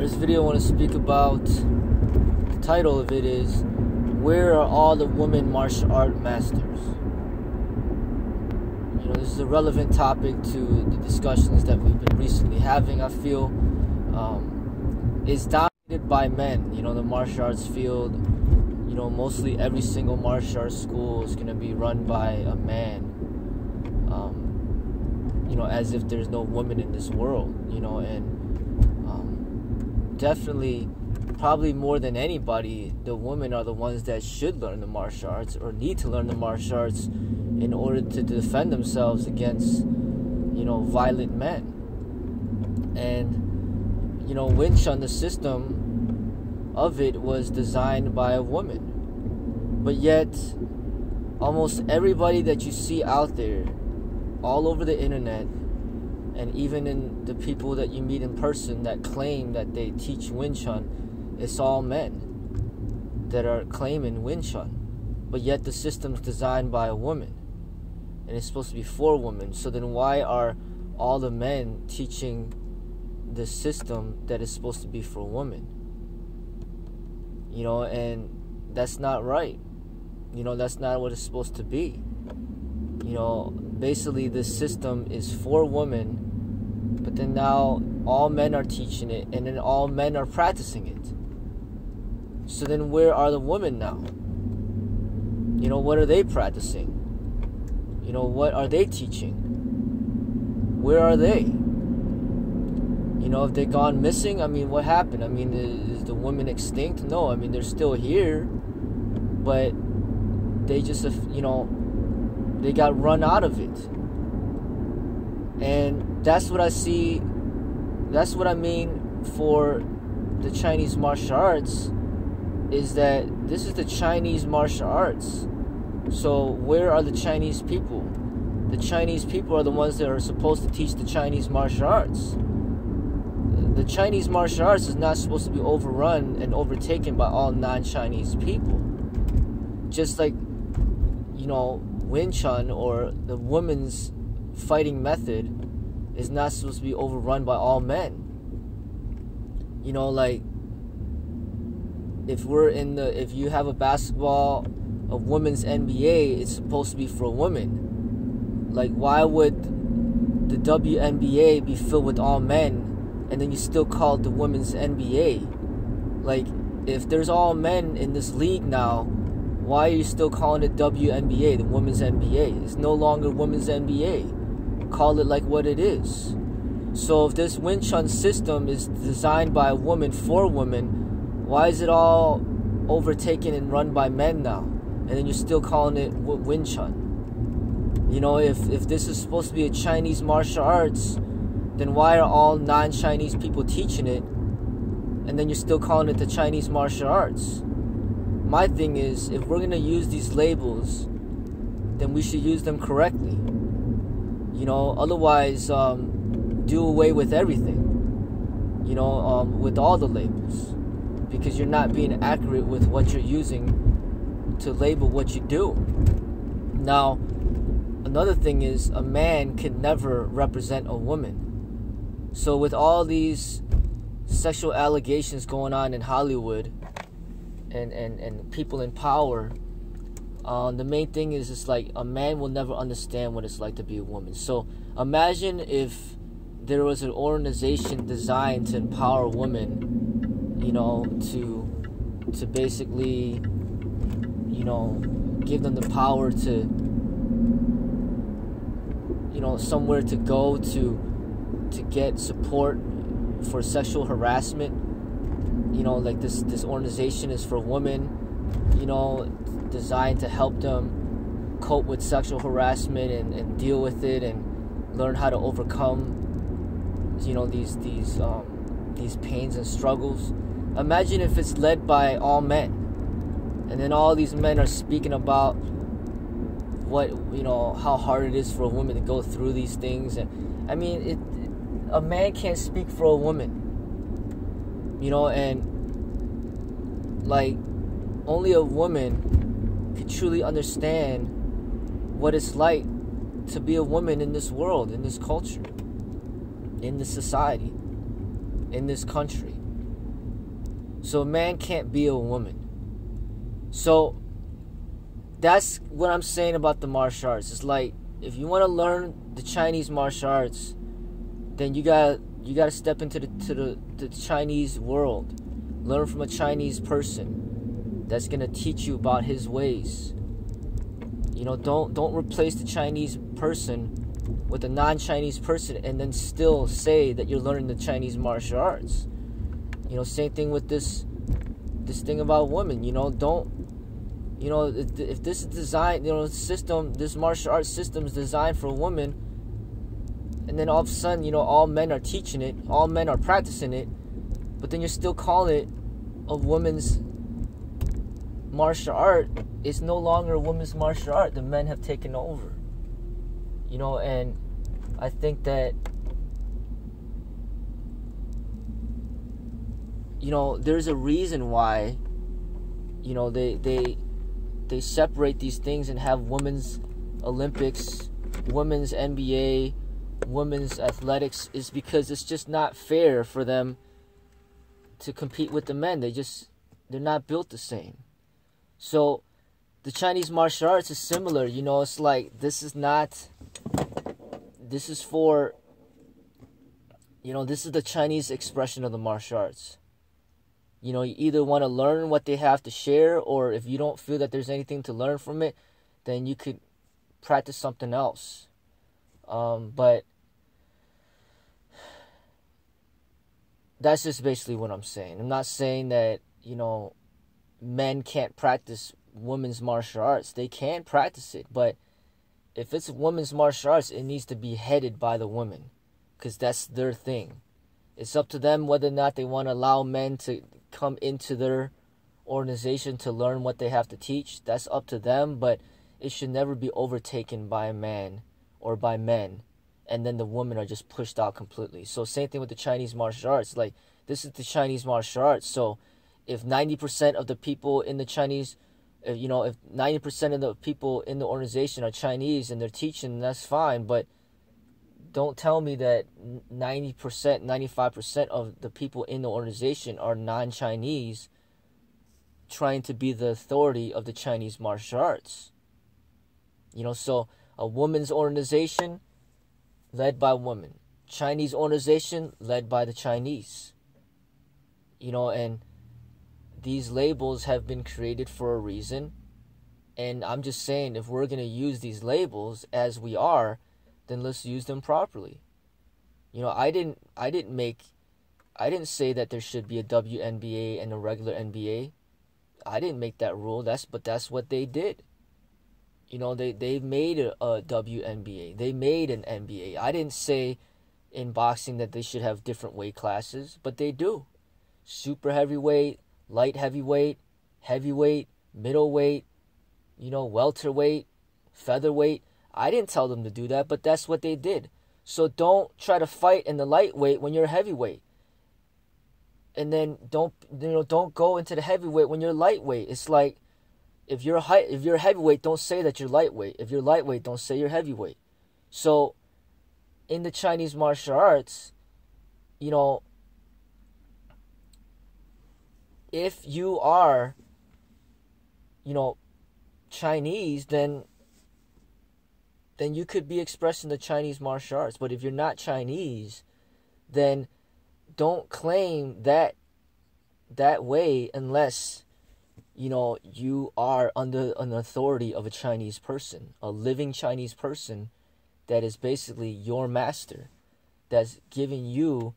This video I want to speak about, the title of it is, Where Are All the Women Martial Art Masters? This is a relevant topic to the discussions that we've been recently having, I feel. It's dominated by men. The martial arts field, mostly every single martial arts school is going to be run by a man. As if there's no woman in this world, and definitely, probably more than anybody, the women are the ones that should learn the martial arts or need to learn the martial arts in order to defend themselves against, violent men. And, Wing Chun, the system of it was designed by a woman. But yet, almost everybody that you see out there, all over the internet, and even in the people that you meet in person that claim that they teach Wing Chun, it's all men that are claiming Wing Chun. But yet the system's designed by a woman, and it's supposed to be for women. So then why are all the men teaching the system that is supposed to be for women? And that's not right. That's not what it's supposed to be. Basically this system is for women, but then now all men are teaching it, and then all men are practicing it. So then where are the women now? What are they practicing? What are they teaching? Where are they? Have they gone missing? What happened? Is the women extinct? No, they're still here, but they just, they got run out of it. And that's what I see. That's what I mean for the Chinese martial arts, is that this is the Chinese martial arts. So where are the Chinese people? The Chinese people are the ones that are supposed to teach the Chinese martial arts. The Chinese martial arts is not supposed to be overrun and overtaken by all non-Chinese people. Just like, Wing Chun or the women's fighting method is not supposed to be overrun by all men. If you have a basketball, a women's NBA, it's supposed to be for women. Why would the WNBA be filled with all men, and then you still call it the women's NBA? If there's all men in this league now, why are you still calling it WNBA, the women's NBA? It's no longer women's NBA. Call it like what it is. So if this Wing Chun system is designed by a woman for women, why is it all overtaken and run by men now? And then you're still calling it Wing Chun. If this is supposed to be a Chinese martial arts, then why are all non-Chinese people teaching it? And then you're still calling it the Chinese martial arts. My thing is, if we're going to use these labels, then we should use them correctly. Otherwise, do away with everything. With all the labels. Because you're not being accurate with what you're using to label what you do. Now, another thing is, a man can never represent a woman. So with all these sexual allegations going on in Hollywood, and people in power, the main thing is, it's like a man will never understand what it's like to be a woman. So imagine if there was an organization designed to empower women, to basically, give them the power to, somewhere to go to get support for sexual harassment. This organization is for women, designed to help them cope with sexual harassment and deal with it and learn how to overcome, these pains and struggles. Imagine if it's led by all men, and then all these men are speaking about what, how hard it is for a woman to go through these things. And a man can't speak for a woman. And only a woman could truly understand what it's like to be a woman in this world, in this culture, in this society, in this country. So a man can't be a woman. So that's what I'm saying about the martial arts. It's like, if you want to learn the Chinese martial arts, then you gotta step into the Chinese world. Learn from a Chinese person that's gonna teach you about his ways. You know, don't replace the Chinese person with a non-Chinese person and then still say that you're learning the Chinese martial arts. You know, same thing with this thing about women. You know, if this is designed, this martial arts system is designed for a woman, and then all of a sudden, all men are teaching it, all men are practicing it, but then you're still calling it a woman's martial art. It's no longer a woman's martial art. The men have taken over. And I think that, there's a reason why, they separate these things and have women's Olympics, women's NBA, women's athletics, is because it's just not fair for them to compete with the men. They're not built the same. So the Chinese martial arts is similar. It's like, this is the Chinese expression of the martial arts. You either want to learn what they have to share, or if you don't feel that there's anything to learn from it, then you could practice something else. But that's just basically what I'm saying. I'm not saying that, men can't practice women's martial arts. They can practice it, but if it's women's martial arts, it needs to be headed by the women, because that's their thing. It's up to them whether or not they want to allow men to come into their organization to learn what they have to teach. That's up to them, but it should never be overtaken by a man or by men, and then the women are just pushed out completely. So same thing with the Chinese martial arts. Like, this is the Chinese martial arts. So if 90% of the people in the Chinese, if 90% of the people in the organization are Chinese and they're teaching, that's fine. But don't tell me that 90%, 95% of the people in the organization are non-Chinese trying to be the authority of the Chinese martial arts. So a women's organization led by women. Chinese organization led by the Chinese. And these labels have been created for a reason. And I'm just saying, if we're going to use these labels as we are, then let's use them properly. I didn't say that there should be a WNBA and a regular NBA. I didn't make that rule. But that's what they did. They made a WNBA. They made an NBA. I didn't say in boxing that they should have different weight classes, but they do. Super heavyweight, light heavyweight, heavyweight, middleweight, welterweight, featherweight. I didn't tell them to do that, but that's what they did. So don't try to fight in the lightweight when you're heavyweight. And then don't go into the heavyweight when you're lightweight. It's like, if you're heavyweight, don't say that you're lightweight. If you're lightweight, don't say you're heavyweight. So in the Chinese martial arts, if you are, Chinese, then you could be expressing the Chinese martial arts. But if you're not Chinese, then don't claim that way unless, you are under an authority of a Chinese person, a living Chinese person that is basically your master, that's giving you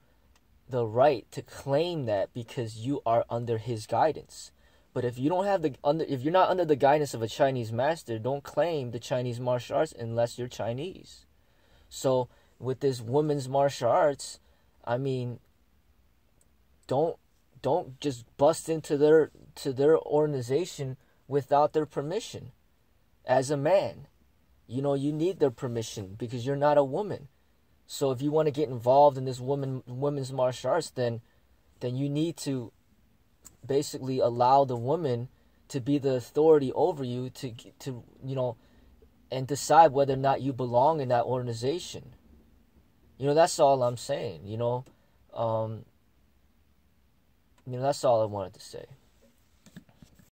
the right to claim that because you are under his guidance. But if you don't have if you're not under the guidance of a Chinese master, don't claim the Chinese martial arts unless you're Chinese. So with this women's martial arts, I mean, don't just bust into their organization without their permission. As a man, you need their permission because you're not a woman. So if you want to get involved in this women's martial arts, then you need to basically allow the woman to be the authority over you to and decide whether or not you belong in that organization. That's all I'm saying. That's all I wanted to say.